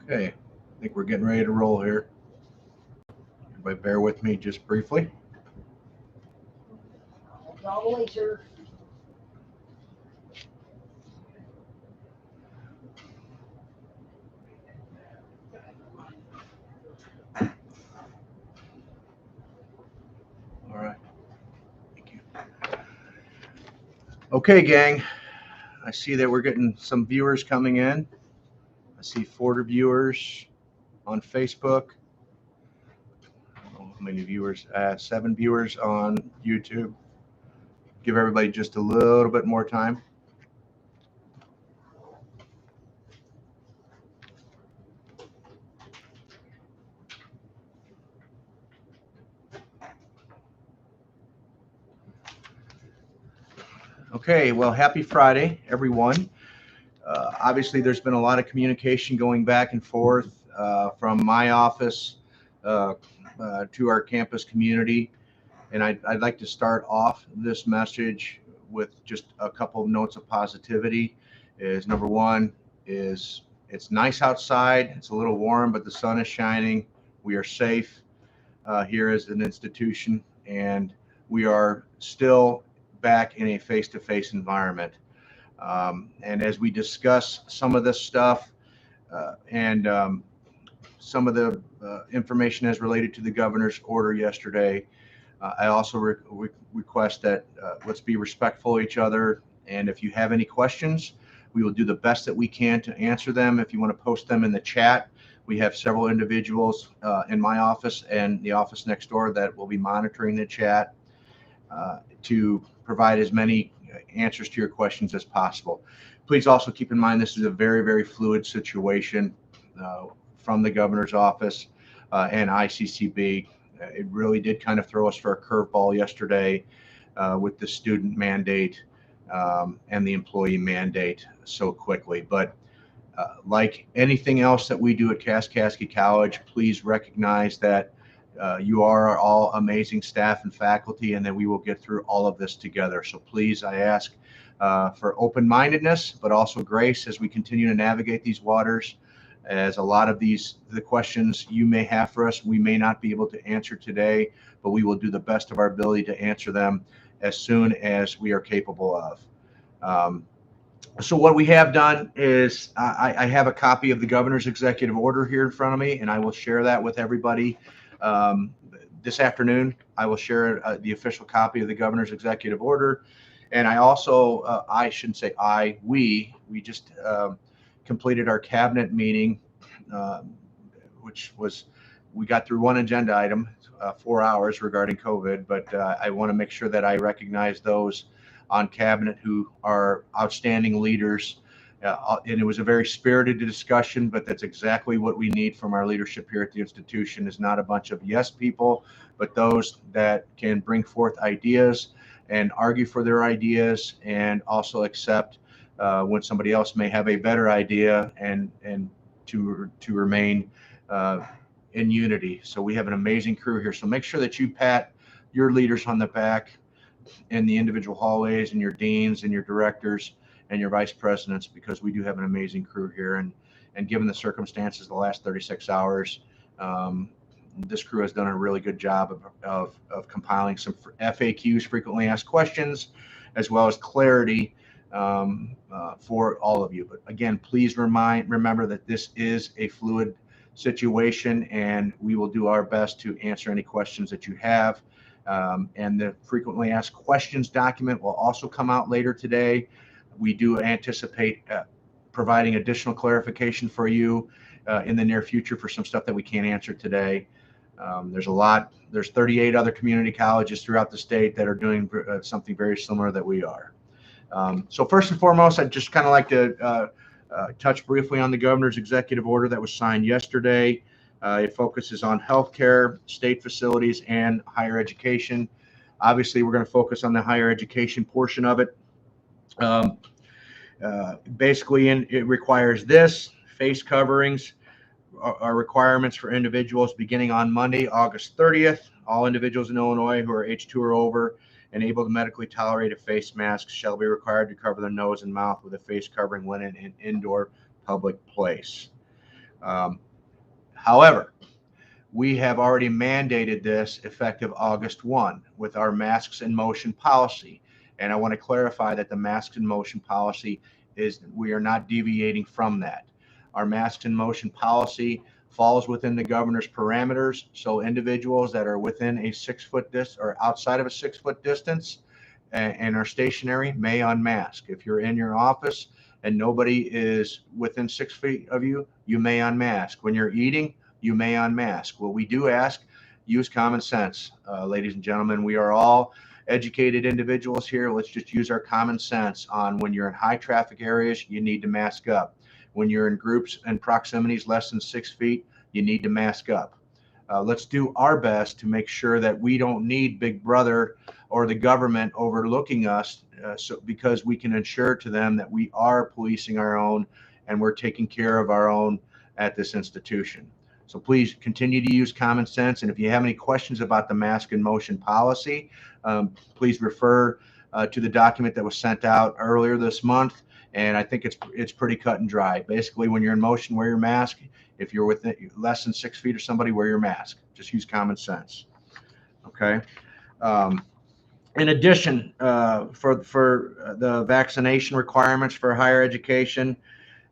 Okay, I think we're getting ready to roll here. Everybody bear with me just briefly. All the way, sir. All right. Thank you. Okay, gang. I see that we're getting some viewers coming in. I see 40 viewers on Facebook. I don't know how many viewers? 7 viewers on YouTube. Give everybody just a little bit more time. Okay, well, happy Friday, everyone. Obviously, there's been a lot of communication going back and forth from my office to our campus community. And I'd like to start off this message with just a couple of notes of positivity. Is number one is it's nice outside. It's a little warm, but the sun is shining. We are safe here as an institution, and we are still back in a face-to-face environment. And as we discuss some of this stuff and some of the information as related to the governor's order yesterday, I also request that let's be respectful of each other. And if you have any questions, we will do the best that we can to answer them. If you want to post them in the chat, we have several individuals in my office and the office next door that will be monitoring the chat to provide as many answers to your questions as possible. Please also keep in mind this is a very, very fluid situation from the governor's office and ICCB. It really did kind of throw us for a curveball yesterday with the student mandate and the employee mandate so quickly. But like anything else that we do at Kaskaskia College, please recognize that you are all amazing staff and faculty, and that we will get through all of this together. So please, I ask for open-mindedness, but also grace as we continue to navigate these waters. As a lot of the questions you may have for us, we may not be able to answer today, but we will do the best of our ability to answer them as soon as we are capable of. So what we have done is I have a copy of the governor's executive order here in front of me, and I will share that with everybody. This afternoon, I will share the official copy of the governor's executive order. And I also, I shouldn't say we just completed our cabinet meeting, which was, we got through one agenda item, 4 hours regarding COVID, but I want to make sure that I recognize those on cabinet who are outstanding leaders. And it was a very spirited discussion, but that's exactly what we need from our leadership here at the institution, is not a bunch of yes people, but those that can bring forth ideas and argue for their ideas, and also accept when somebody else may have a better idea, and to remain in unity. So we have an amazing crew here. So make sure that you pat your leaders on the back in the individual hallways, and your deans and your directors and your vice presidents, because we do have an amazing crew here. And given the circumstances the last 36 hours, this crew has done a really good job of compiling some FAQs, frequently asked questions, as well as clarity for all of you. But again, please remember that this is a fluid situation, and we will do our best to answer any questions that you have. And the frequently asked questions document will also come out later today. We do anticipate providing additional clarification for you in the near future for some stuff that we can't answer today. There's 38 other community colleges throughout the state that are doing something very similar that we are. So first and foremost, I'd just kind of like to touch briefly on the governor's executive order that was signed yesterday. It focuses on healthcare, state facilities, and higher education. Obviously, we're going to focus on the higher education portion of it. Basically, it requires this: face coverings are requirements for individuals beginning on Monday, August 30th. All individuals in Illinois who are age 2 or over and able to medically tolerate a face mask shall be required to cover their nose and mouth with a face covering when in an indoor public place. Um, However, we have already mandated this effective August 1 with our masks in motion policy. And I want to clarify that the masks in motion policy is, we are not deviating from that. Our masks in motion policy falls within the governor's parameters. So individuals that are within a 6 foot distance or outside of a 6 foot distance and are stationary may unmask. If you're in your office and nobody is within 6 feet of you, you may unmask. When you're eating, you may unmask. What we do ask, use common sense, ladies and gentlemen. We are all educated individuals here. Let's just use our common sense on when you're in high traffic areas, you need to mask up. When you're in groups and proximities less than 6 feet, you need to mask up. Let's do our best to make sure that we don't need Big Brother or the government overlooking us, because we can ensure to them that we are policing our own and we're taking care of our own at this institution. So please continue to use common sense. And if you have any questions about the mask in motion policy, please refer to the document that was sent out earlier this month. And I think it's pretty cut and dry. Basically, when you're in motion, wear your mask. If you're within less than 6 feet of somebody, wear your mask. Just use common sense. Okay. In addition, for the vaccination requirements for higher education,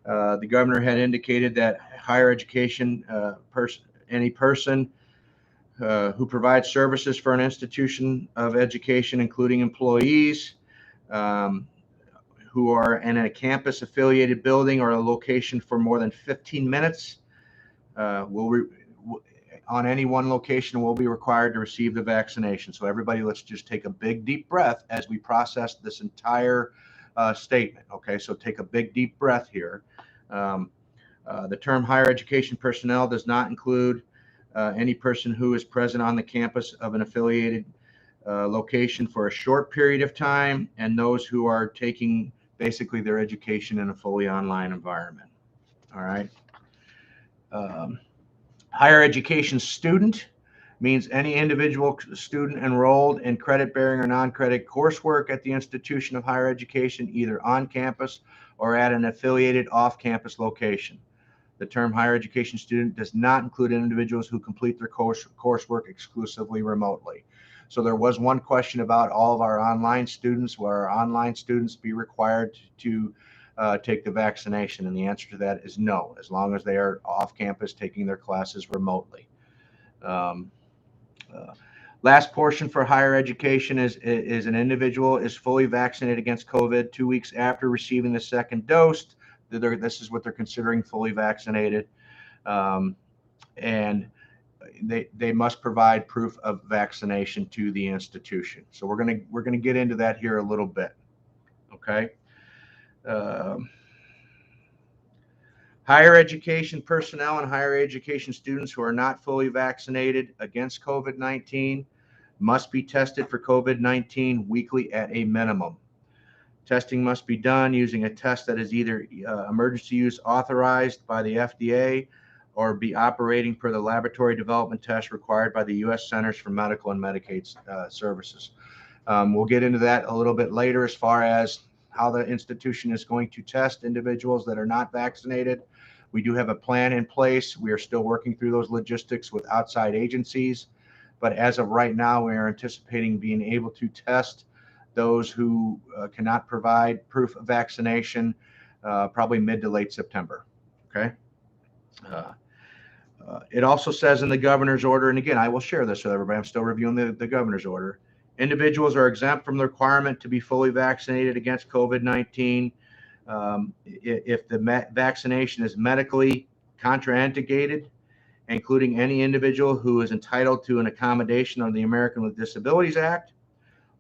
the governor had indicated that higher education any person who provides services for an institution of education, including employees who are in a campus affiliated building or a location for more than 15 minutes, on any one location will be required to receive the vaccination. So everybody, let's just take a big deep breath as we process this entire statement. Okay, so take a big deep breath here. The term higher education personnel does not include any person who is present on the campus of an affiliated location for a short period of time, and those who are taking basically their education in a fully online environment. All right. Higher education student means any individual student enrolled in credit-bearing or non-credit coursework at the institution of higher education, either on campus or at an affiliated off-campus location. The term higher education student does not include individuals who complete their coursework exclusively remotely. So there was one question about all of our online students. Will our online students be required to take the vaccination? And the answer to that is no, as long as they are off campus taking their classes remotely. Last portion for higher education is an individual is fully vaccinated against COVID 2 weeks after receiving the second dose. This is what they're considering fully vaccinated. And they must provide proof of vaccination to the institution. So we're gonna get into that here a little bit. Okay. Higher education personnel and higher education students who are not fully vaccinated against COVID-19 must be tested for COVID-19 weekly at a minimum. Testing must be done using a test that is either emergency use authorized by the FDA or be operating per the laboratory development test required by the U.S. Centers for Medical and Medicaid Services. We'll get into that a little bit later as far as how the institution is going to test individuals that are not vaccinated. We do have a plan in place. We are still working through those logistics with outside agencies. But as of right now, we are anticipating being able to test those who cannot provide proof of vaccination probably mid to late September. Okay. It also says in the governor's order, and again, I will share this with everybody. I'm still reviewing the governor's order. Individuals are exempt from the requirement to be fully vaccinated against COVID-19 if the vaccination is medically contraindicated, including any individual who is entitled to an accommodation under the American with Disabilities Act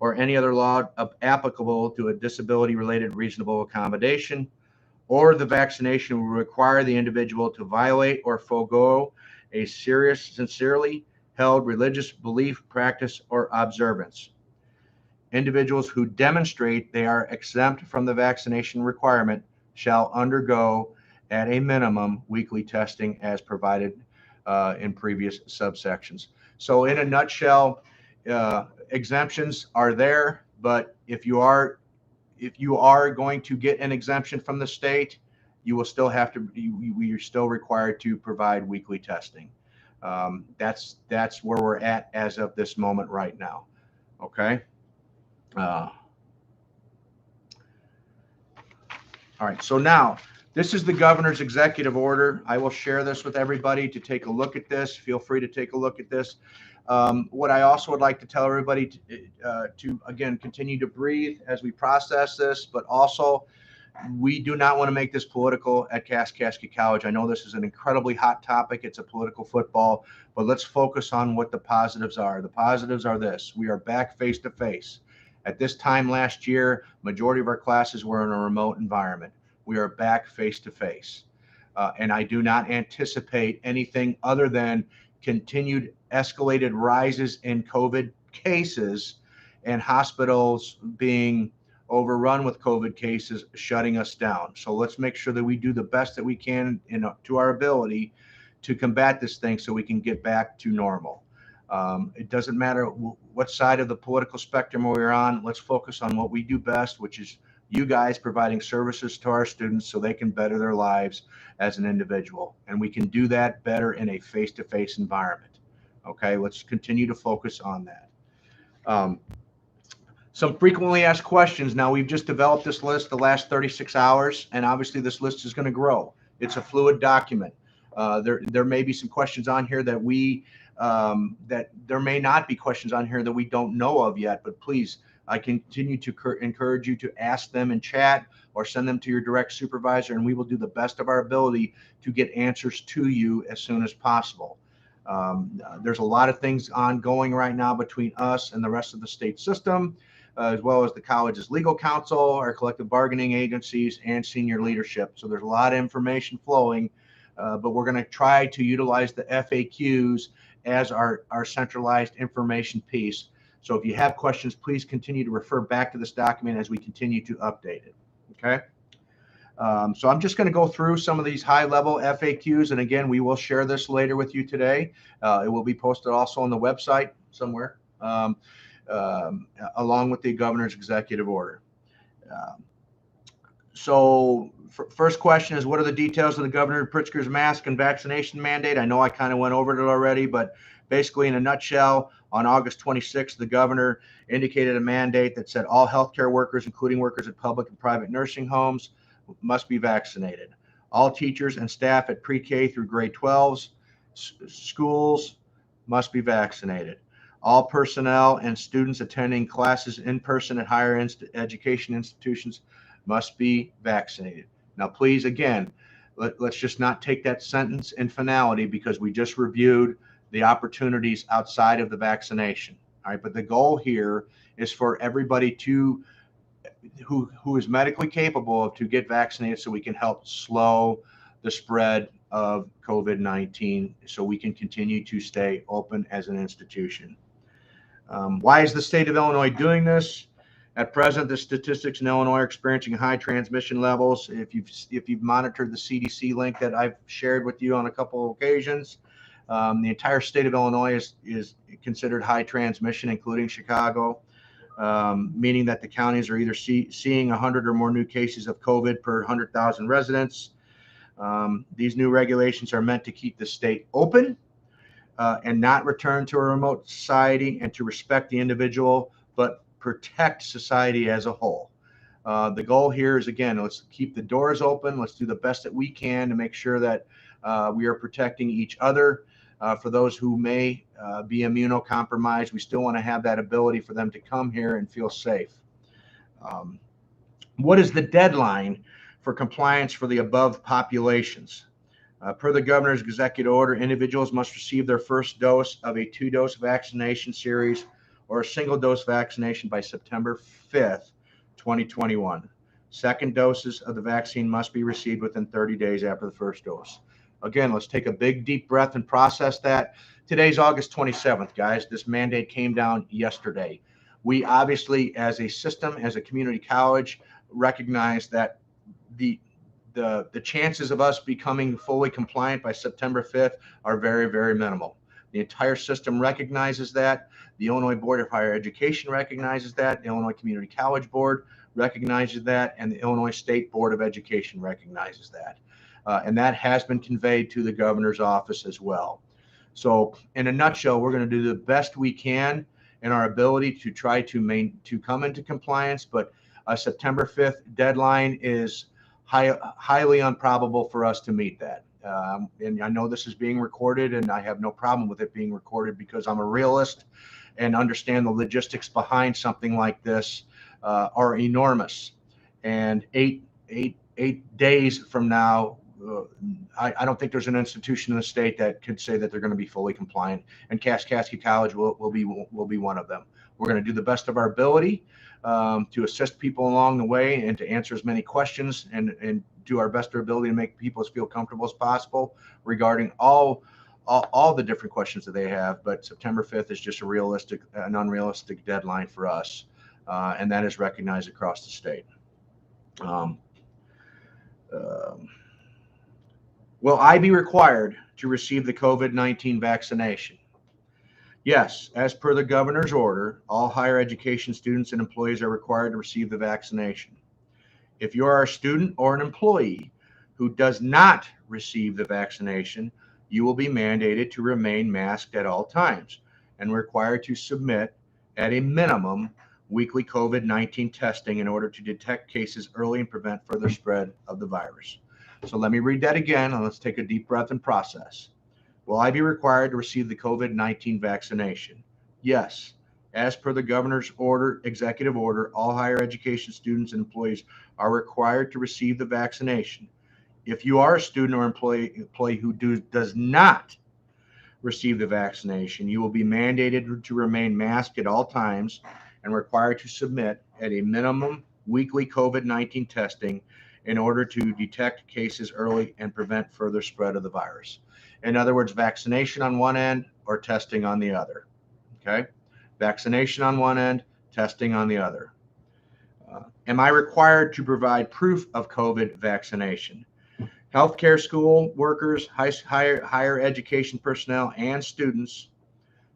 or any other law applicable to a disability-related reasonable accommodation, or the vaccination will require the individual to violate or forego a serious, sincerely held religious belief, practice, or observance. Individuals who demonstrate they are exempt from the vaccination requirement shall undergo, at a minimum, weekly testing as provided in previous subsections. So in a nutshell, exemptions are there, but if you are going to get an exemption from the state, you will still have to, you're still required to provide weekly testing. That's where we're at as of this moment right now. Okay. All right. So now this is the governor's executive order. I will share this with everybody to take a look at this. Feel free to take a look at this. What I also would like to tell everybody to again, continue to breathe as we process this, but also we do not want to make this political at Kaskaskia College. I know this is an incredibly hot topic. It's a political football, but let's focus on what the positives are. The positives are this: we are back face to face. At this time last year, majority of our classes were in a remote environment. We are back face to face. And I do not anticipate anything other than continued escalated rises in COVID cases and hospitals being overrun with COVID cases, shutting us down. So let's make sure that we do the best that we can to our ability to combat this thing so we can get back to normal. It doesn't matter what side of the political spectrum we're on. Let's focus on what we do best, which is you guys providing services to our students so they can better their lives as an individual. And we can do that better in a face-to-face environment. Okay, let's continue to focus on that. Some frequently asked questions. Now, we've just developed this list the last 36 hours, and obviously this list is going to grow. It's a fluid document. There may be some questions on here that that there may not be questions on here that we don't know of yet, but please, I continue to encourage you to ask them in chat or send them to your direct supervisor, and we will do the best of our ability to get answers to you as soon as possible. There's a lot of things ongoing right now between us and the rest of the state system, as well as the college's legal counsel, our collective bargaining agencies, and senior leadership. So there's a lot of information flowing, but we're going to try to utilize the FAQs as our centralized information piece. So if you have questions, please continue to refer back to this document as we continue to update it. Okay. So I'm just going to go through some of these high-level FAQs, and again, we will share this later with you today. It will be posted also on the website somewhere, along with the governor's executive order. So first question is, what are the details of the Governor Pritzker's mask and vaccination mandate? I know I kind of went over it already, but basically in a nutshell, on August 26th, the governor indicated a mandate that said all healthcare workers, including workers at public and private nursing homes, must be vaccinated. All teachers and staff at pre-K through grade 12s schools must be vaccinated. All personnel and students attending classes in person at higher education institutions must be vaccinated. Now, please, again, let's just not take that sentence in finality, because we just reviewed the opportunities outside of the vaccination. All right, but the goal here is for everybody to who is medically capable to get vaccinated, so we can help slow the spread of COVID-19, so we can continue to stay open as an institution. Why is the state of Illinois doing this? At present, the statistics in Illinois are experiencing high transmission levels. If you've monitored the CDC link that I've shared with you on a couple of occasions, the entire state of Illinois is considered high transmission, including Chicago, meaning that the counties are either seeing 100 or more new cases of COVID per 100,000 residents. These new regulations are meant to keep the state open and not return to a remote society, and to respect the individual, but protect society as a whole. The goal here is, again, let's keep the doors open. Let's do the best that we can to make sure that we are protecting each other. For those who may be immunocompromised, we still want to have that ability for them to come here and feel safe. What is the deadline for compliance for the above populations? Per the governor's executive order, individuals must receive their first dose of a 2-dose vaccination series or a single-dose vaccination by September 5th, 2021. Second doses of the vaccine must be received within 30 days after the first dose. Again, let's take a big, deep breath and process that. Today's August 27th, guys. This mandate came down yesterday. We obviously, as a system, as a community college, recognize that the chances of us becoming fully compliant by September 5th are very, very minimal. The entire system recognizes that. The Illinois Board of Higher Education recognizes that. The Illinois Community College Board recognizes that, and the Illinois State Board of Education recognizes that. And that has been conveyed to the governor's office as well. So in a nutshell, we're going to do the best we can in our ability to try to come into compliance, but a September 5th deadline is highly improbable for us to meet that. And I know this is being recorded, and I have no problem with it being recorded because I'm a realist and understand the logistics behind something like this are enormous. And eight days from now, I don't think there's an institution in the state that could say that they're going to be fully compliant, and Kaskaskia College will be one of them. We're going to do the best of our ability to assist people along the way and to answer as many questions and do our best of our ability to make people feel comfortable as possible regarding all the different questions that they have. But September 5th is just an unrealistic deadline for us, and that is recognized across the state. Will I be required to receive the COVID-19 vaccination? Yes, as per the governor's order, all higher education students and employees are required to receive the vaccination. If you are a student or an employee who does not receive the vaccination, you will be mandated to remain masked at all times and required to submit at a minimum weekly COVID-19 testing in order to detect cases early and prevent further spread of the virus. So let me read that again, and let's take a deep breath and process. Will I be required to receive the COVID-19 vaccination? Yes. As per the governor's order, executive order, all higher education students and employees are required to receive the vaccination. If you are a student or employee who does not receive the vaccination, you will be mandated to remain masked at all times and required to submit at a minimum weekly COVID-19 testing in order to detect cases early and prevent further spread of the virus. In other words, vaccination on one end or testing on the other. Okay? Vaccination on one end, testing on the other. Am I required to provide proof of COVID vaccination? Healthcare school workers, higher education personnel, and students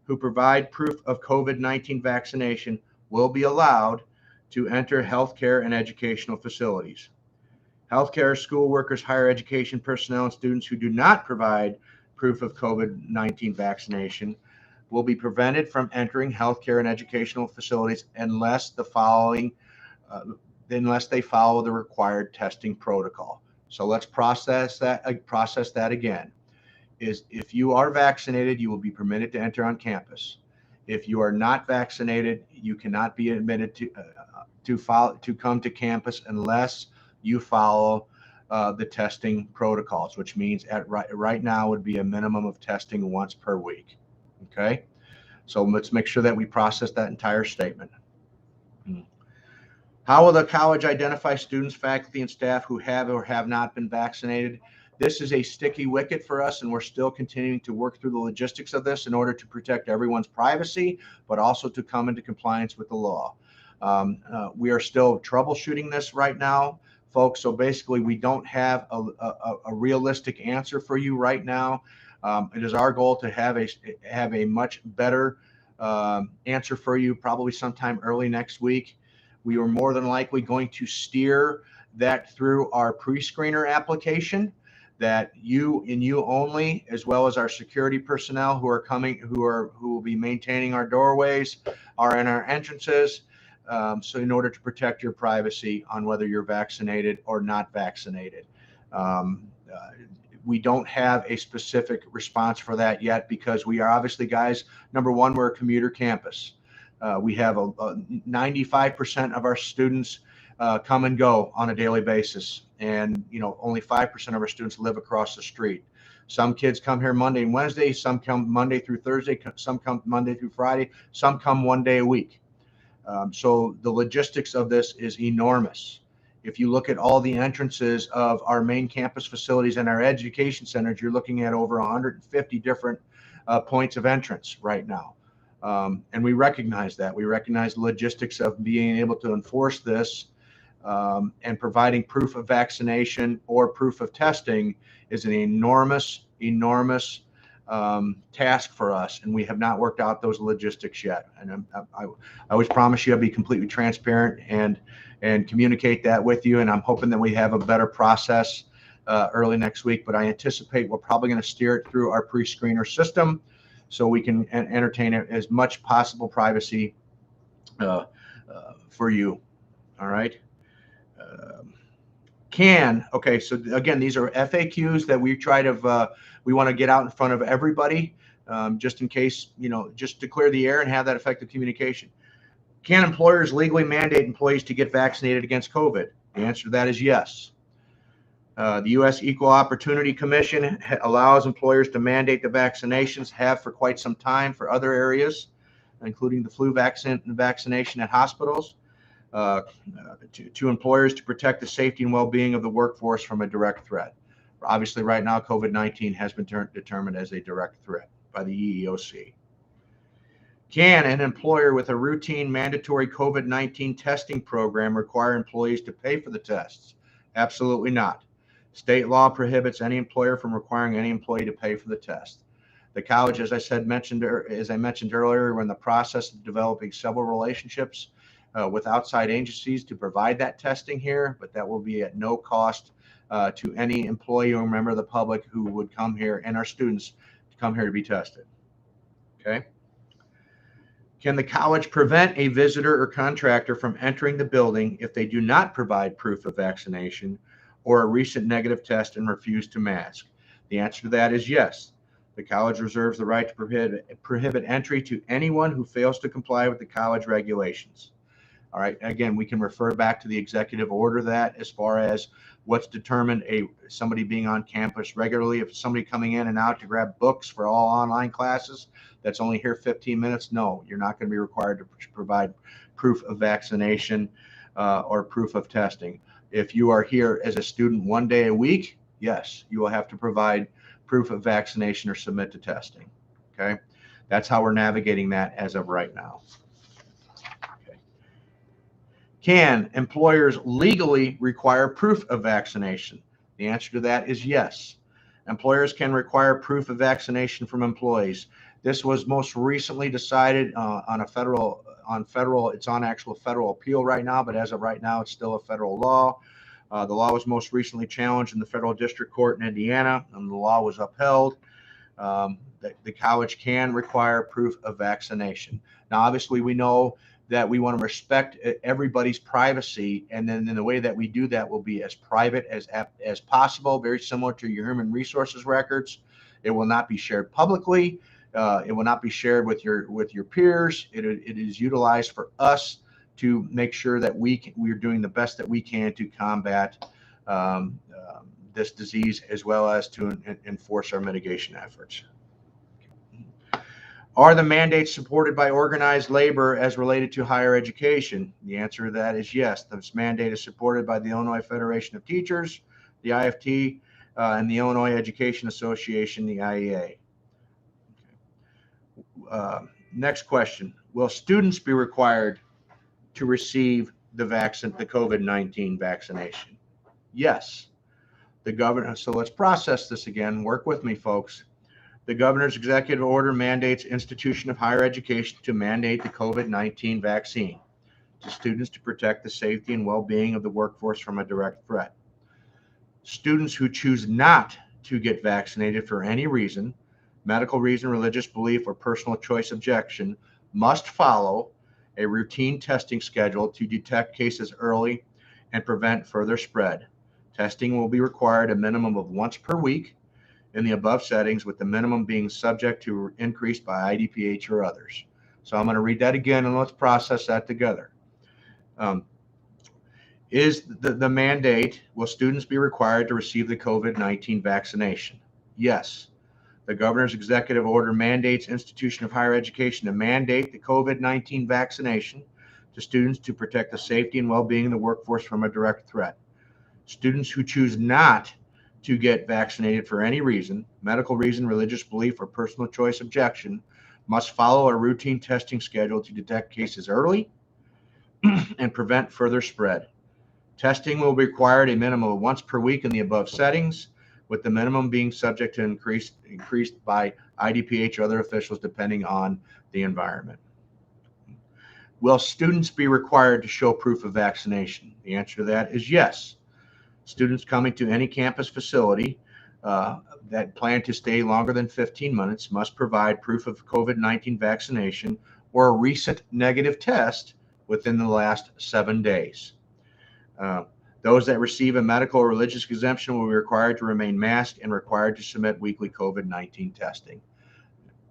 who provide proof of COVID-19 vaccination will be allowed to enter healthcare and educational facilities. Healthcare school workers, higher education personnel, and students who do not provide proof of COVID-19 vaccination will be prevented from entering healthcare and educational facilities unless they follow the required testing protocol. So let's process that again. If you are vaccinated, you will be permitted to enter on campus. If you are not vaccinated, you cannot be admitted to come to campus unless you follow the testing protocols, which means right now would be a minimum of testing once per week. Okay, so let's make sure that we process that entire statement. How will the college identify students, faculty, and staff who have or have not been vaccinated? This is a sticky wicket for us, and we're still continuing to work through the logistics of this in order to protect everyone's privacy, but also to come into compliance with the law. We are still troubleshooting this right now, folks. So basically, we don't have a realistic answer for you right now. It is our goal to have a much better answer for you probably sometime early next week. We are more than likely going to steer that through our pre-screener application that you and you only, as well as our security personnel who will be maintaining our doorways, are in our entrances. So in order to protect your privacy on whether you're vaccinated or not vaccinated. We don't have a specific response for that yet because we are obviously, guys, number one, we're a commuter campus. We have 95% of our students come and go on a daily basis. And, only 5% of our students live across the street. Some kids come here Monday and Wednesday, some come Monday through Thursday, some come Monday through Friday, some come one day a week. So the logistics of this is enormous. If you look at all the entrances of our main campus facilities and our education centers, you're looking at over 150 different points of entrance right now. And we recognize that. We recognize the logistics of being able to enforce this and providing proof of vaccination or proof of testing is an enormous task for us, and we have not worked out those logistics yet. And I always promise you I'll be completely transparent and communicate that with you. And I'm hoping that we have a better process early next week. But I anticipate we're probably going to steer it through our pre-screener system, so we can entertain it as much possible privacy for you. All right. Okay, so again, these are FAQs that we try to we want to get out in front of everybody, just in case, just to clear the air and have that effective communication. Can employers legally mandate employees to get vaccinated against COVID? The answer to that is yes. The U.S. Equal Opportunity Commission allows employers to mandate the vaccinations, have for quite some time for other areas, including the flu vaccine and vaccination at hospitals, to employers to protect the safety and well-being of the workforce from a direct threat. Obviously, right now, COVID-19 has been determined as a direct threat by the EEOC. Can an employer with a routine mandatory COVID-19 testing program require employees to pay for the tests? Absolutely not. State law prohibits any employer from requiring any employee to pay for the test. The college, as I mentioned earlier, we're in the process of developing several relationships with outside agencies to provide that testing here, but that will be at no cost to any employee or member of the public who would come here, and our students to come here to be tested. Okay. Can the college prevent a visitor or contractor from entering the building if they do not provide proof of vaccination or a recent negative test and refuse to mask? The answer to that is yes. The college reserves the right to prohibit entry to anyone who fails to comply with the college regulations. All right. Again, we can refer back to the executive order that as far as what's determined somebody being on campus regularly. If somebody coming in and out to grab books for all online classes that's only here 15 minutes, no, you're not going to be required to provide proof of vaccination or proof of testing. If you are here as a student 1 day a week, yes, you will have to provide proof of vaccination or submit to testing. Okay. That's how we're navigating that as of right now. Can employers legally require proof of vaccination? The answer to that is yes. Employers can require proof of vaccination from employees. This was most recently decided on federal. It's on actual federal appeal right now, but as of right now, it's still a federal law. The law was most recently challenged in the federal district court in Indiana, and the law was upheld. The college can require proof of vaccination. Now, obviously, we know that we want to respect everybody's privacy, and then the way that we do that will be as private as possible, very similar to your human resources records. It will not be shared publicly. It will not be shared with your peers. It is utilized for us to make sure that we're doing the best that we can to combat this disease, as well as to enforce our mitigation efforts. Are the mandates supported by organized labor as related to higher education? The answer to that is yes. This mandate is supported by the Illinois Federation of Teachers, the IFT, and the Illinois Education Association, the IEA. Next question. Will students be required to receive the COVID-19 vaccination? Yes. The governor, so let's process this again. Work with me, folks. The governor's executive order mandates institution of higher education to mandate the COVID-19 vaccine to students to protect the safety and well-being of the workforce from a direct threat. Students who choose not to get vaccinated for any reason, medical reason, religious belief, or personal choice objection, must follow a routine testing schedule to detect cases early and prevent further spread. Testing will be required a minimum of once per week in the above settings, with the minimum being subject to increase by IDPH or others. So I'm going to read that again, and let's process that together. Is the mandate, will students be required to receive the COVID-19 vaccination? Yes. The governor's executive order mandates institution of higher education to mandate the COVID-19 vaccination to students to protect the safety and well-being of the workforce from a direct threat. Students who choose not to get vaccinated for any reason, medical reason, religious belief, or personal choice objection, must follow a routine testing schedule to detect cases early and prevent further spread. Testing will be required a minimum of once per week in the above settings, with the minimum being subject to increased by IDPH or other officials depending on the environment. Will students be required to show proof of vaccination? The answer to that is yes. Students coming to any campus facility that plan to stay longer than 15 minutes must provide proof of COVID-19 vaccination or a recent negative test within the last 7 days. Those that receive a medical or religious exemption will be required to remain masked and required to submit weekly COVID-19 testing.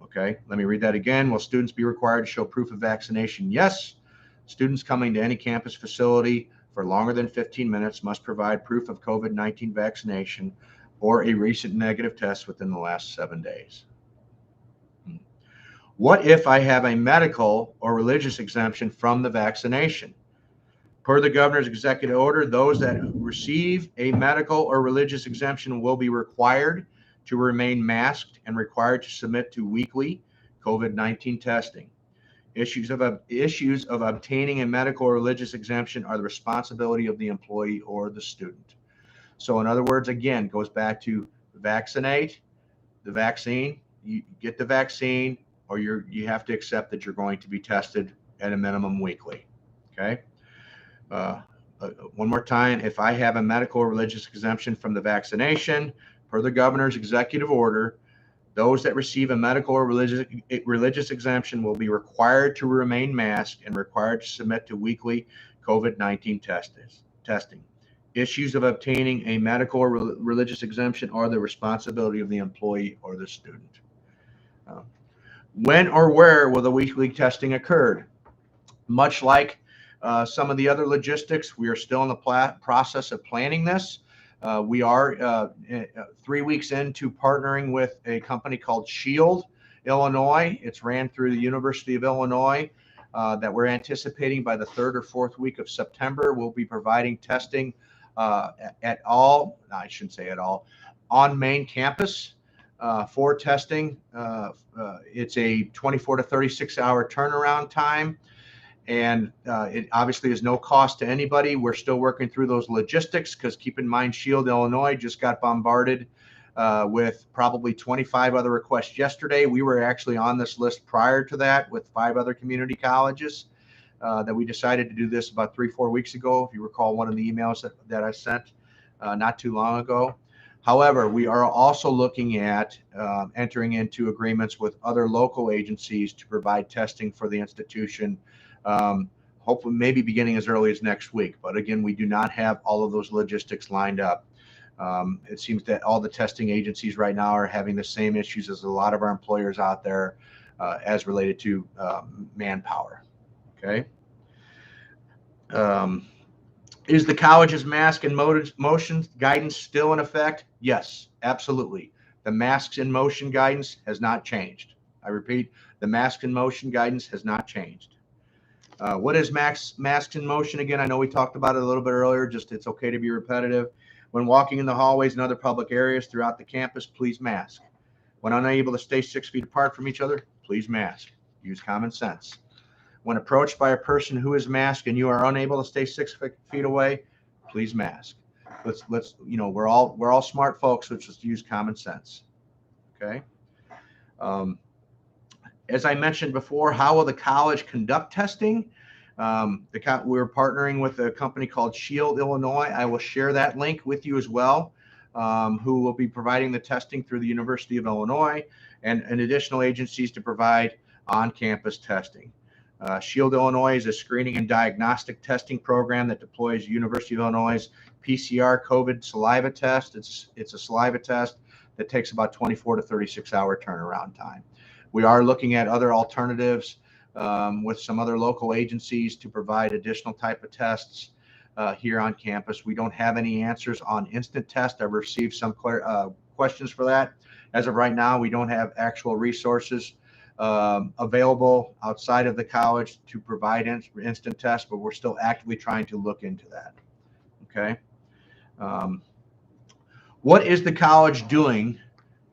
Okay, let me read that again. Will students be required to show proof of vaccination? Yes. Students coming to any campus facility for longer than 15 minutes must provide proof of COVID-19 vaccination or a recent negative test within the last 7 days. What if I have a medical or religious exemption from the vaccination? Per the governor's executive order, those that receive a medical or religious exemption will be required to remain masked and required to submit to weekly COVID-19 testing. Issues of obtaining a medical or religious exemption are the responsibility of the employee or the student. So in other words, again, goes back to vaccinate, the vaccine, you get the vaccine, or you have to accept that you're going to be tested at a minimum weekly. Okay. One more time, if I have a medical or religious exemption from the vaccination, per the governor's executive order, those that receive a medical or religious exemption will be required to remain masked and required to submit to weekly COVID-19 testing. Issues of obtaining a medical or religious exemption are the responsibility of the employee or the student. When or where will the weekly testing occur? Much like some of the other logistics, we are still in the process of planning this. We are 3 weeks into partnering with a company called Shield, Illinois. It's ran through the University of Illinois that we're anticipating by the 3rd or 4th week of September. We'll be providing testing at all, no, I shouldn't say at all, on main campus for testing. It's a 24 to 36 hour turnaround time. And it obviously is no cost to anybody. We're still working through those logistics because keep in mind, Shield, Illinois just got bombarded with probably 25 other requests yesterday. We were actually on this list prior to that with 5 other community colleges that we decided to do this about 3-4 weeks ago. If you recall one of the emails that I sent not too long ago. However, we are also looking at entering into agreements with other local agencies to provide testing for the institution. Hopefully maybe beginning as early as next week. But again, we do not have all of those logistics lined up. It seems that all the testing agencies right now are having the same issues as a lot of our employers out there as related to manpower. Okay. Is the college's mask and motion guidance still in effect? Yes, absolutely. The masks in motion guidance has not changed. I repeat, the mask in motion guidance has not changed. What is masks in motion? Again, I know we talked about it a little bit earlier, just it's okay to be repetitive. When walking in the hallways and other public areas throughout the campus, please mask. When unable to stay 6 feet apart from each other, please mask. Use common sense. When approached by a person who is masked and you are unable to stay 6 feet away, please mask. Let's we're all smart folks, so just use common sense. Okay. As I mentioned before, how will the college conduct testing? We're partnering with a company called Shield, Illinois. I will share that link with you as well, who will be providing the testing through the University of Illinois and additional agencies to provide on-campus testing. Shield, Illinois is a screening and diagnostic testing program that deploys University of Illinois' PCR COVID saliva test. It's a saliva test that takes about 24 to 36 hour turnaround time. We are looking at other alternatives with some other local agencies to provide additional type of tests here on campus. We don't have any answers on instant test. I've received some questions for that. As of right now, we don't have actual resources available outside of the college to provide instant tests, but we're still actively trying to look into that. Okay. What is the college doing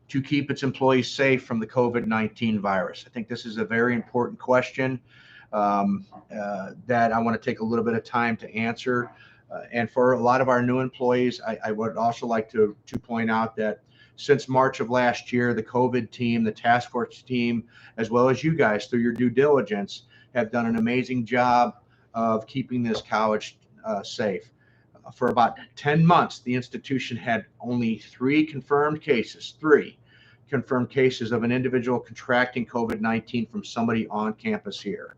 to keep its employees safe from the COVID-19 virus? I think this is a very important question that I want to take a little bit of time to answer. And for a lot of our new employees, I would also like to point out that since March of last year, the COVID team, the task force team, as well as you guys through your due diligence, have done an amazing job of keeping this college safe. For about 10 months, the institution had only three confirmed cases of an individual contracting COVID-19 from somebody on campus here.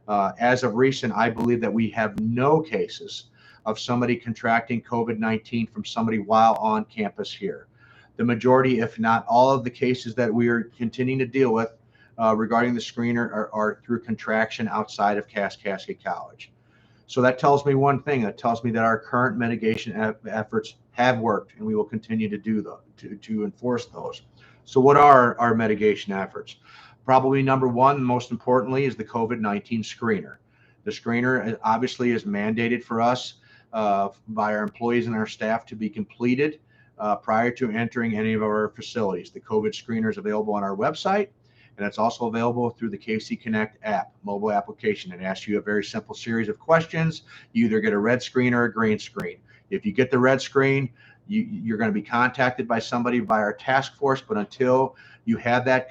As of recent, I believe that we have no cases of somebody contracting COVID-19 from somebody while on campus here. The majority, if not all of the cases that we are continuing to deal with regarding the screener are through contraction outside of Kaskaskia College. So that tells me one thing. That tells me that our current mitigation efforts have worked, and we will continue to do them, to enforce those. So what are our mitigation efforts? Probably number one, most importantly, is the COVID-19 screener. The screener obviously is mandated for us by our employees and our staff to be completed prior to entering any of our facilities. The COVID screener is available on our website, and it's also available through the KC Connect app, mobile application. It asks you a very simple series of questions. You either get a red screen or a green screen. If you get the red screen, you're going to be contacted by somebody by our task force, but until you have that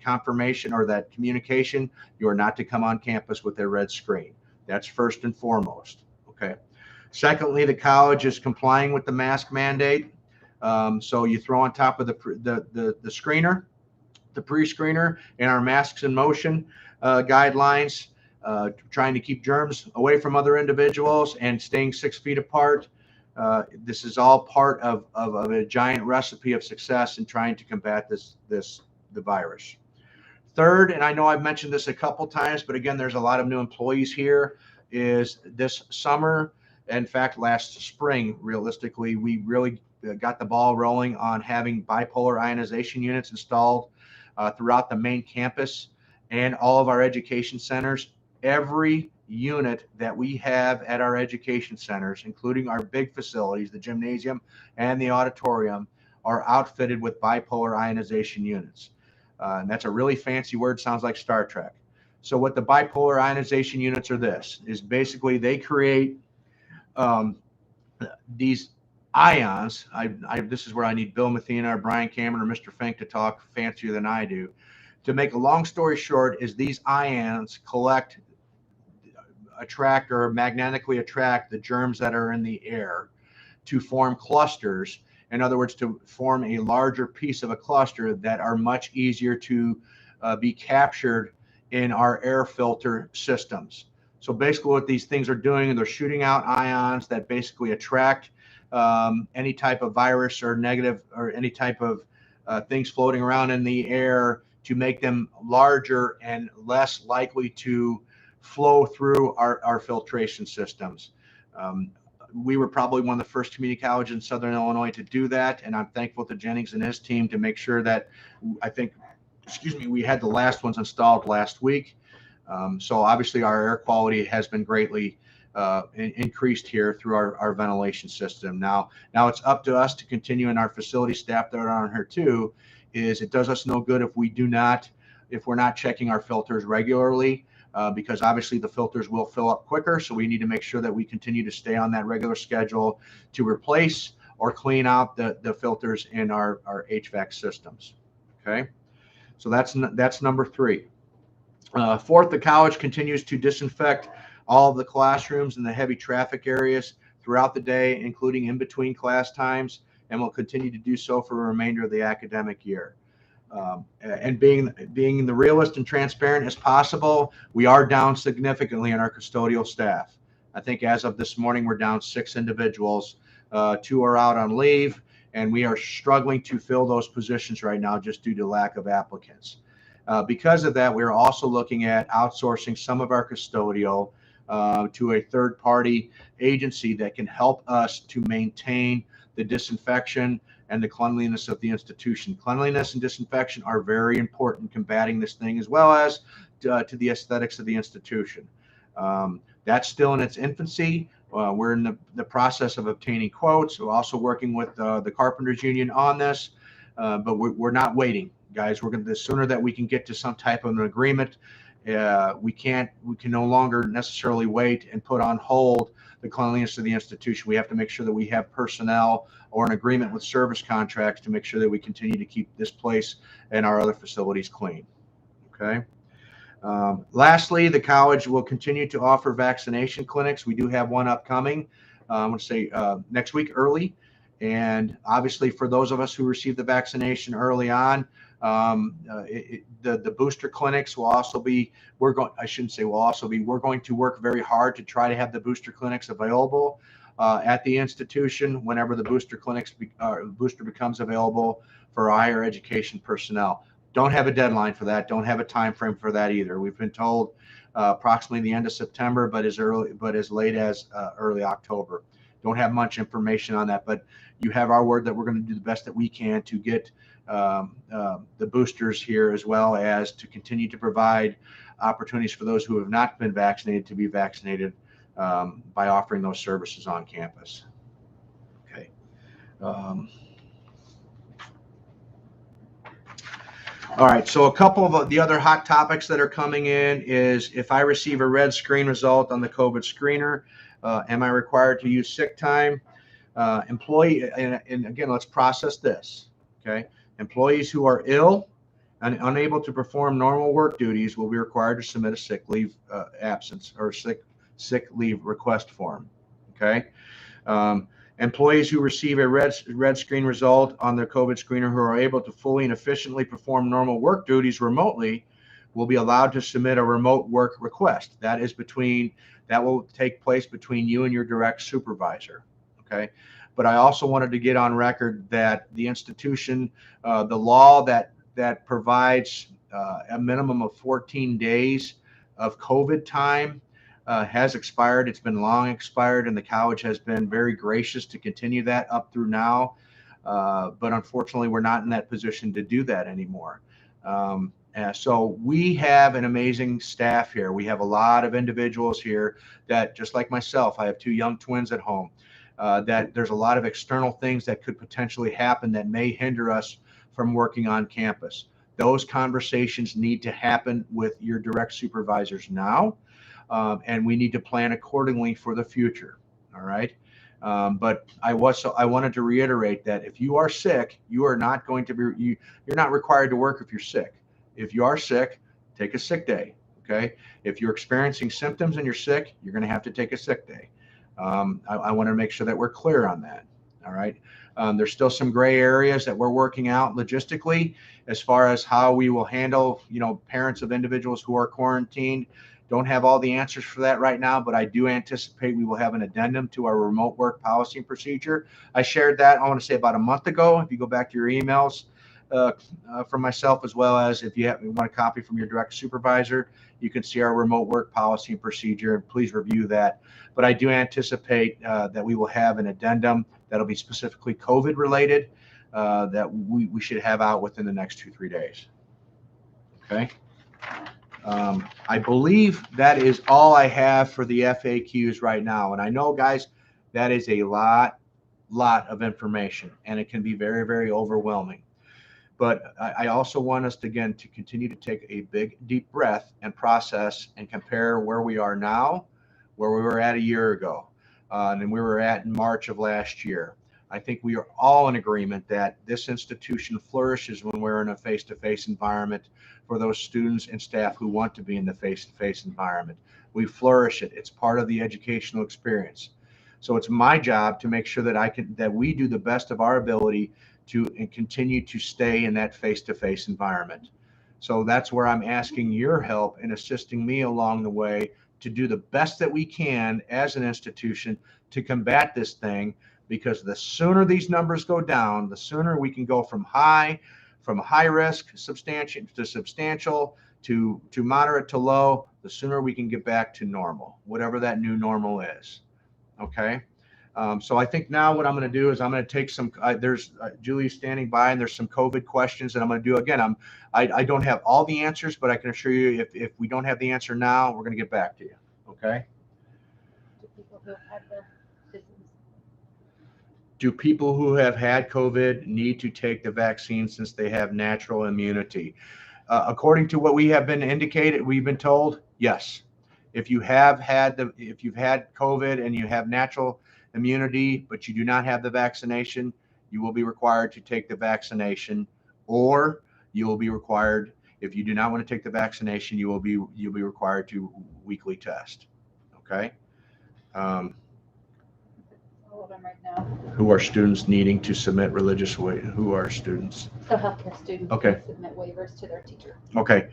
confirmation or that communication, you are not to come on campus with a red screen. That's first and foremost. Okay. Secondly, the college is complying with the mask mandate. So you throw on top of the screener, the pre-screener, and our masks in motion guidelines, trying to keep germs away from other individuals and staying 6 feet apart. This is all part of a giant recipe of success in trying to combat the virus. Third, and I know I've mentioned this a couple times, but again, there's a lot of new employees here, is this summer, in fact, last spring, realistically, we really got the ball rolling on having bipolar ionization units installed throughout the main campus and all of our education centers. Every unit that we have at our education centers, including our big facilities, the gymnasium and the auditorium, are outfitted with bipolar ionization units. And that's a really fancy word, sounds like Star Trek. So what the bipolar ionization units are, is basically they create these ions. This is where I need Bill Mathena or Brian Cameron or Mr. Fink to talk fancier than I do. To make a long story short, is these ions attract or magnetically attract the germs that are in the air to form clusters. In other words, to form a larger piece of a cluster that are much easier to be captured in our air filter systems. So basically what these things are doing, they're shooting out ions that basically attract any type of virus or negative or any type of things floating around in the air to make them larger and less likely to flow through our filtration systems. We were probably one of the first community colleges in Southern Illinois to do that, and I'm thankful to Jennings and his team to make sure that we had the last ones installed last week. So obviously our air quality has been greatly increased here through our ventilation system. Now it's up to us to continue, and our facility staff that are on here too, is it does us no good if we're not checking our filters regularly, because obviously the filters will fill up quicker. So we need to make sure that we continue to stay on that regular schedule to replace or clean out the filters in our HVAC systems. Okay, so that's number three. Fourth, the college continues to disinfect all of the classrooms and the heavy traffic areas throughout the day, including in between class times, and will continue to do so for the remainder of the academic year. And being the realist and transparent as possible, we are down significantly in our custodial staff. I think as of this morning, we're down 6 individuals. 2 are out on leave, and we are struggling to fill those positions right now just due to lack of applicants. Because of that, we're also looking at outsourcing some of our custodial to a third-party agency that can help us to maintain the disinfection and the cleanliness of the institution. Cleanliness and disinfection are very important combating this thing, as well as to the aesthetics of the institution. That's still in its infancy. We're in the process of obtaining quotes. We're also working with the Carpenters Union on this, but we're not waiting, guys. The sooner that we can get to some type of an agreement We can no longer necessarily wait and put on hold the cleanliness of the institution. We have to make sure that we have personnel or an agreement with service contracts to make sure that we continue to keep this place and our other facilities clean. Okay. Lastly, the college will continue to offer vaccination clinics. We do have one upcoming, I'm going to say next week early. And obviously for those of us who received the vaccination early on, the booster clinics will also be, we're going to work very hard to try to have the booster clinics available at the institution whenever the booster booster becomes available for higher education personnel. Don't have a deadline for that. Don't have a time frame for that either. We've been told approximately the end of September, but as late as early October. Don't have much information on that, but you have our word that we're going to do the best that we can to get the boosters here, as well as to continue to provide opportunities for those who have not been vaccinated to be vaccinated by offering those services on campus. Okay. All right, so a couple of the other hot topics that are coming in is, if I receive a red screen result on the COVID screener, am I required to use sick time? Employee, and again, let's process this, okay? Employees who are ill and unable to perform normal work duties will be required to submit a sick leave absence or sick leave request form, okay? Employees who receive a red screen result on their COVID screener who are able to fully and efficiently perform normal work duties remotely will be allowed to submit a remote work request. That will take place between you and your direct supervisor. Okay. But I also wanted to get on record that the institution, the law that provides a minimum of 14 days of COVID time has expired. It's been long expired, and the college has been very gracious to continue that up through now. But unfortunately, we're not in that position to do that anymore. So we have an amazing staff here. We have a lot of individuals here that, just like myself, I have 2 young twins at home, that there's a lot of external things that could potentially happen that may hinder us from working on campus. Those conversations need to happen with your direct supervisors now. And we need to plan accordingly for the future. All right. But I wanted to reiterate that if you are sick, you are not going to be, you're not required to work if you're sick. If you are sick, take a sick day. Okay. If you're experiencing symptoms and you're sick, you're going to have to take a sick day. I want to make sure that we're clear on that. All right. There's still some gray areas that we're working out logistically as far as how we will handle, parents of individuals who are quarantined. Don't have all the answers for that right now, but I do anticipate we will have an addendum to our remote work policy and procedure. I shared that, I want to say, about a month ago. If you go back to your emails from myself, as well as if you want a copy from your direct supervisor, you can see our remote work policy and procedure, and please review that. But I do anticipate that we will have an addendum that'll be specifically COVID related that we should have out within the next 2-3 days. Okay. I believe that is all I have for the FAQs right now. And I know, guys, that is a lot of information, and it can be very, very overwhelming. But I also want us to continue to take a big, deep breath and process and compare where we are now, where we were at a year ago, and we were at in March of last year. I think we are all in agreement that this institution flourishes when we're in a face-to-face environment for those students and staff who want to be in the face-to-face environment. We flourish it. It's part of the educational experience. So it's my job to make sure that we do the best of our ability to continue to stay in that face-to-face environment. So that's where I'm asking your help in assisting me along the way to do the best that we can as an institution to combat this thing, because the sooner these numbers go down, the sooner we can go from high risk, substantial to moderate to low, the sooner we can get back to normal, whatever that new normal is. Okay. So I think now what I'm going to do is I'm going to take some, there's Julie standing by, and there's some COVID questions that I'm going to do. Again, I don't have all the answers, but I can assure you if we don't have the answer now, we're going to get back to you. Okay. Do people who have had COVID need to take the vaccine since they have natural immunity? According to what we have been indicated, we've been told, yes. If you've had COVID and you have natural immunity, but you do not have the vaccination, you will be required to take the vaccination, or you will be required, if you do not want to take the vaccination, you'll be required to weekly test. Okay. All of them right now. Who are students needing to submit religious who are students? So healthcare students Okay. can submit waivers to their teacher. Okay.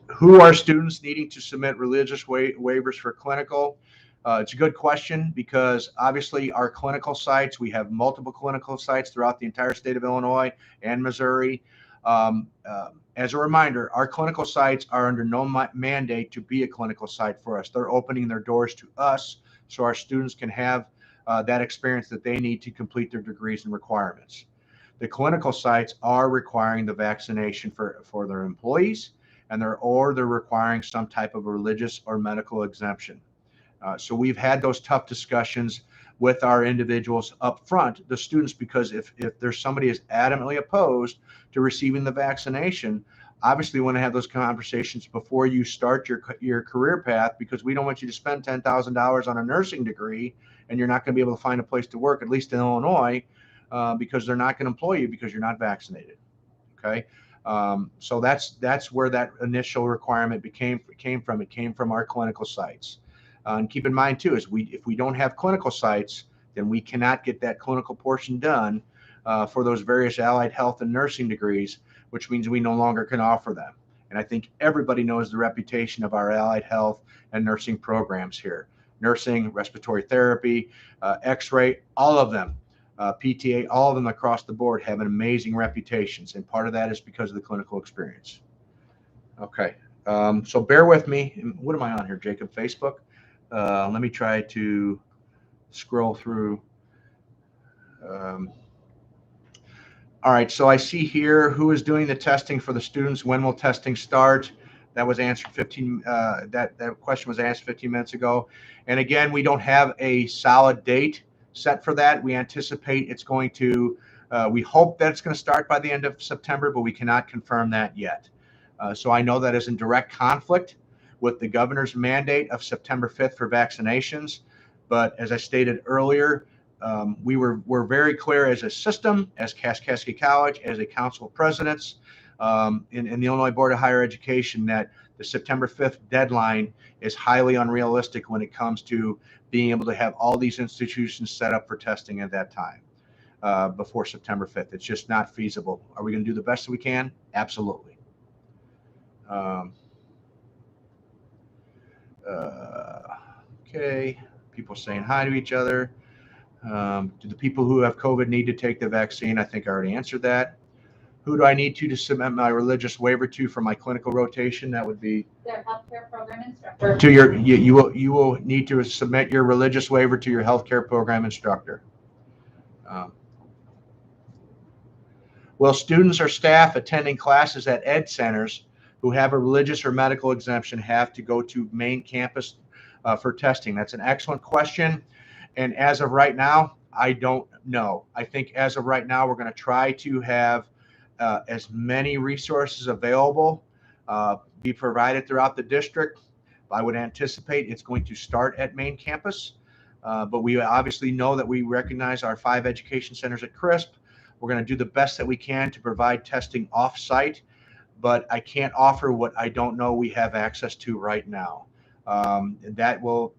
Who are students needing to submit religious waivers for clinical? It's a good question, because obviously our clinical sites, we have multiple clinical sites throughout the entire state of Illinois and Missouri. As a reminder, our clinical sites are under no mandate to be a clinical site for us. They're opening their doors to us so our students can have that experience that they need to complete their degrees and requirements. The clinical sites are requiring the vaccination for their employees, and they're requiring some type of religious or medical exemption. So we've had those tough discussions with our individuals up front, the students, because if there's somebody is adamantly opposed to receiving the vaccination, obviously we want to have those conversations before you start your career path, because we don't want you to spend $10,000 on a nursing degree and you're not going to be able to find a place to work, at least in Illinois, because they're not going to employ you because you're not vaccinated. Okay. So that's where that initial requirement came from. It came from our clinical sites. And keep in mind too, if we don't have clinical sites, then we cannot get that clinical portion done for those various allied health and nursing degrees, which means we no longer can offer them. And I think everybody knows the reputation of our allied health and nursing programs here. Nursing, respiratory therapy, X-ray, all of them, PTA, all of them across the board have an amazing reputations. And part of that is because of the clinical experience. Okay. So bear with me. What am I on here, Jacob? Facebook? Let me try to scroll through. All right, so I see here who is doing the testing for the students. When will testing start? That was answered 15. That question was asked 15 minutes ago. And again, we don't have a solid date set for that. We anticipate it's going to. We hope that it's going to start by the end of September, but we cannot confirm that yet. So I know that is in direct conflict with the governor's mandate of September 5th for vaccinations. But as I stated earlier, we're very clear as a system, as Kaskaskia College, as a council of presidents, in the Illinois Board of Higher Education, that the September 5th deadline is highly unrealistic when it comes to being able to have all these institutions set up for testing at that time before September 5th. It's just not feasible. Are we going to do the best that we can? Absolutely. Okay, people saying hi to each other. Do the people who have COVID need to take the vaccine? I think I already answered that. Who do I need to submit my religious waiver to for my clinical rotation? That would be Their healthcare program instructor. to your you will need to submit your religious waiver to your healthcare program instructor. Will students or staff attending classes at ed centers who have a religious or medical exemption have to go to main campus for testing? That's an excellent question. And as of right now, I don't know. I think as of right now, we're going to try to have as many resources available be provided throughout the district. I would anticipate it's going to start at main campus, but we obviously know that we recognize our 5 education centers at CRISP. We're going to do the best that we can to provide testing off-site, but I can't offer what I don't know we have access to right now. That will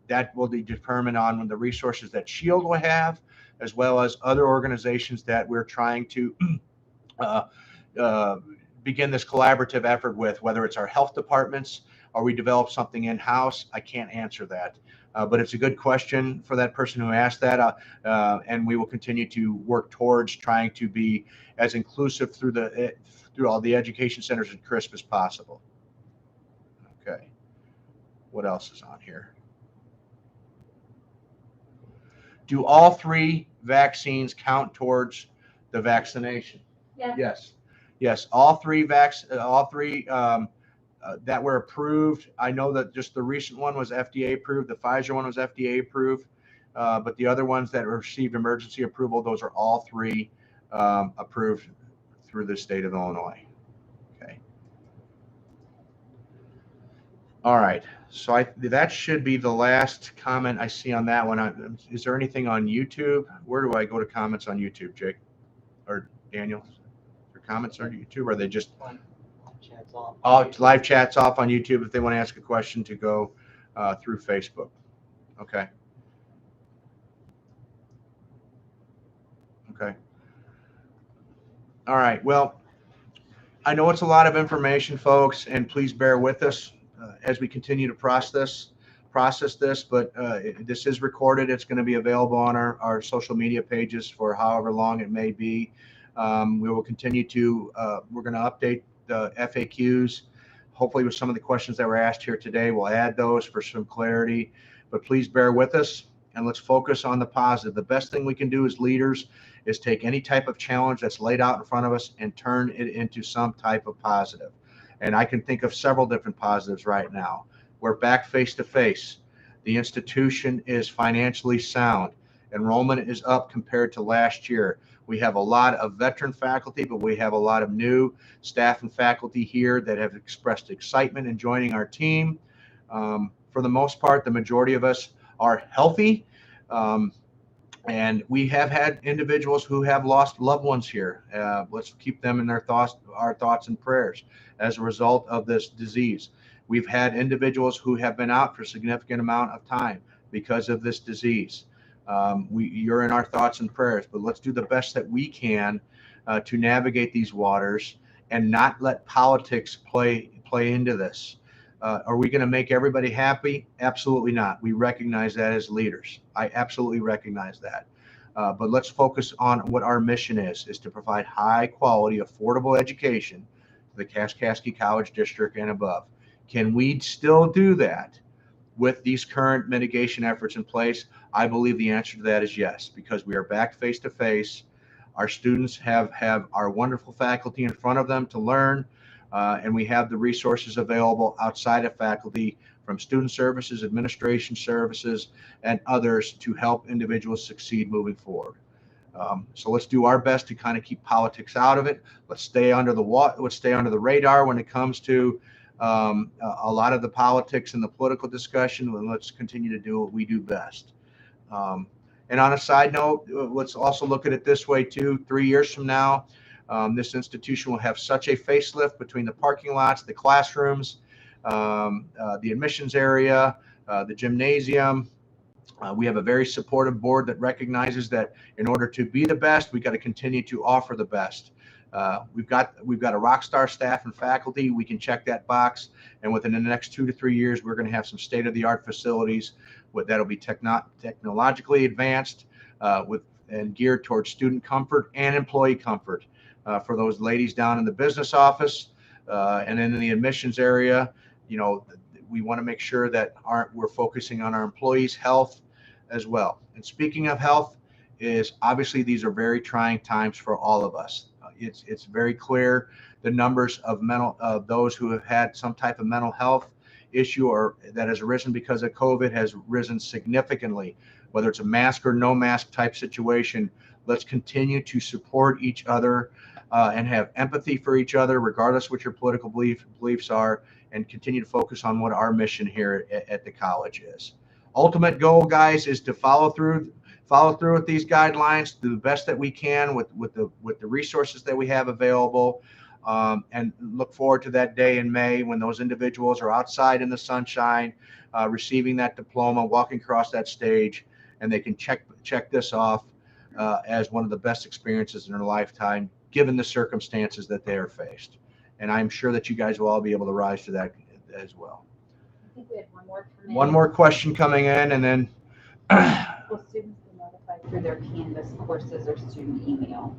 be determined on the resources that SHIELD will have, as well as other organizations that we're trying to begin this collaborative effort with, whether it's our health departments or we develop something in-house. I can't answer that. But it's a good question for that person who asked that, and we will continue to work towards trying to be as inclusive through all the education centers at CRISP as possible. Okay, what else is on here? Do all 3 vaccines count towards the vaccination? Yes. Yes. All three that were approved. I know that just the recent one was FDA approved. The Pfizer one was FDA approved, but the other ones that received emergency approval, those are all 3 approved through the state of Illinois. Okay. All right. So that should be the last comment I see on that one. Is there anything on YouTube? Where do I go to comments on YouTube, Jake or Daniel? Your comments on YouTube? Or are they just Chats off. oh, live chats off on YouTube if they want to ask a question to go through Facebook? Okay. Okay. All right. Well, I know it's a lot of information, folks, and please bear with us as we continue to process this, but this is recorded. It's going to be available on our social media pages for however long it may be. We will continue to, we're going to update the FAQs, hopefully with some of the questions that were asked here today. We'll add those for some clarity, but please bear with us and let's focus on the positive. The best thing we can do as leaders is take any type of challenge that's laid out in front of us and turn it into some type of positive. And I can think of several different positives right now. We're back face to face. The institution is financially sound. Enrollment is up compared to last year. We have a lot of veteran faculty, but we have a lot of new staff and faculty here that have expressed excitement in joining our team. For the most part, the majority of us are healthy. And we have had individuals who have lost loved ones here. Let's keep them in our thoughts and prayers as a result of this disease. We've had individuals who have been out for a significant amount of time because of this disease. You're in our thoughts and prayers, but let's do the best that we can to navigate these waters and not let politics play into this. Are we going to make everybody happy? Absolutely not. We recognize that as leaders. I absolutely recognize that. But let's focus on what our mission is to provide high quality, affordable education to the Kaskaskia College District and above. Can we still do that with these current mitigation efforts in place? I believe the answer to that is yes, because we are back face to face. Our students have our wonderful faculty in front of them to learn. And we have the resources available outside of faculty from student services, administration services, and others to help individuals succeed moving forward. So let's do our best to kind of keep politics out of it. Let's stay under the let's stay under the radar when it comes to a lot of the politics and the political discussion. And let's continue to do what we do best. And on a side note, let's also look at it this way too. 3 years from now, this institution will have such a facelift between the parking lots, the classrooms, the admissions area, the gymnasium. We have a very supportive board that recognizes that in order to be the best, we got to continue to offer the best. We've got a rock star staff and faculty. We can check that box, and within the next 2 to 3 years, we're going to have some state-of-the-art facilities that'll be technologically advanced and geared towards student comfort and employee comfort. For those ladies down in the business office and then in the admissions area, you know, we want to make sure that we're focusing on our employees' health as well. And speaking of health, is obviously these are very trying times for all of us. It's very clear the numbers of those who have had some type of mental health issue or that has arisen because of COVID has risen significantly. Whether it's a mask or no mask type situation, let's continue to support each other and have empathy for each other, regardless what your political beliefs are, and continue to focus on what our mission here at the college is. Ultimate goal, guys, is to follow through with these guidelines, do the best that we can with the resources that we have available, and look forward to that day in May when those individuals are outside in the sunshine, receiving that diploma, walking across that stage, and they can check this off as one of the best experiences in their lifetime, given the circumstances that they are faced. And I'm sure that you guys will all be able to rise to that as well. I think we had one more come in. One more question coming in, and then Will students be notified through their Canvas courses or student email?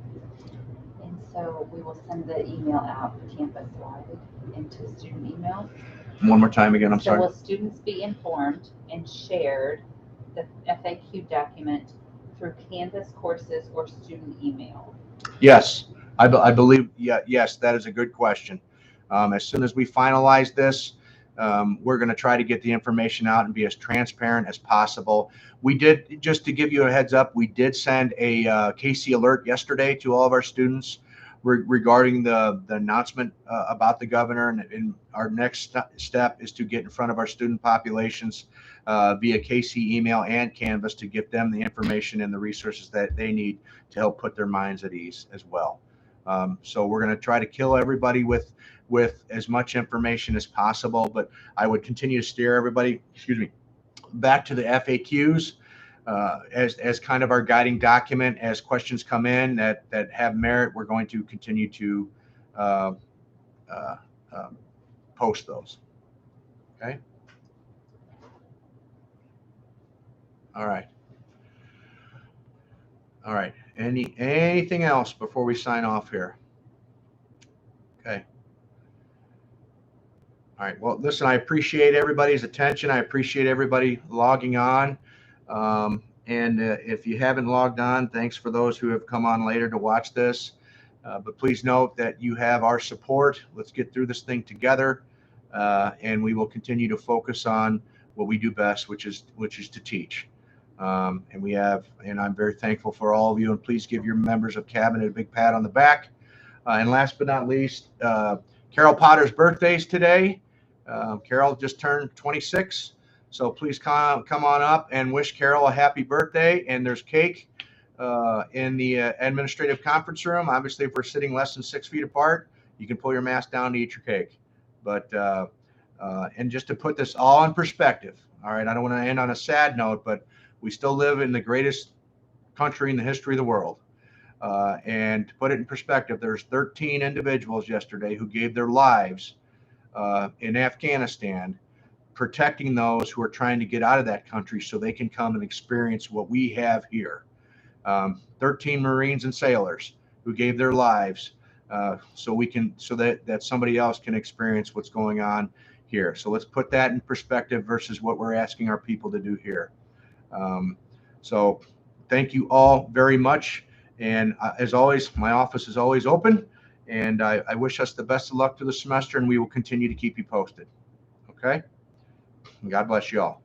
And so we will send the email out campus-wide into student email. one more time again, I'm sorry. So will students be informed and shared the FAQ document through Canvas courses or student email? Yes, I believe, yes, that is a good question. As soon as we finalize this, we're going to try to get the information out and be as transparent as possible. We did, just to give you a heads up, we did send a KC alert yesterday to all of our students regarding the announcement about the governor. And our next step is to get in front of our student populations via KC email and Canvas to give them the information and the resources that they need to help put their minds at ease as well. So we're going to try to kill everybody with as much information as possible, but I would continue to steer everybody, back to the FAQs as kind of our guiding document. As questions come in that have merit, we're going to continue to post those. Okay. All right. All right. Anything else before we sign off here? Okay. All right. Well, listen, I appreciate everybody's attention. I appreciate everybody logging on. And if you haven't logged on, thanks for those who have come on later to watch this. But please note that you have our support. Let's get through this thing together. And we will continue to focus on what we do best, which is to teach. And I'm very thankful for all of you. And please give your members of Cabinet a big pat on the back. And last but not least, Carol Potter's birthday is today. Carol just turned 26. So please come on up and wish Carol a happy birthday. And there's cake in the administrative conference room. Obviously, if we're sitting less than 6 feet apart, you can pull your mask down to eat your cake. But and just to put this all in perspective, all right, I don't want to end on a sad note, but we still live in the greatest country in the history of the world. And to put it in perspective, there's 13 individuals yesterday who gave their lives in Afghanistan, protecting those who are trying to get out of that country so they can come and experience what we have here. 13 Marines and sailors who gave their lives so that somebody else can experience what's going on here. So let's put that in perspective versus what we're asking our people to do here. So thank you all very much. And as always, my office is always open, and I wish us the best of luck through the semester, and we will continue to keep you posted. Okay? And God bless you all.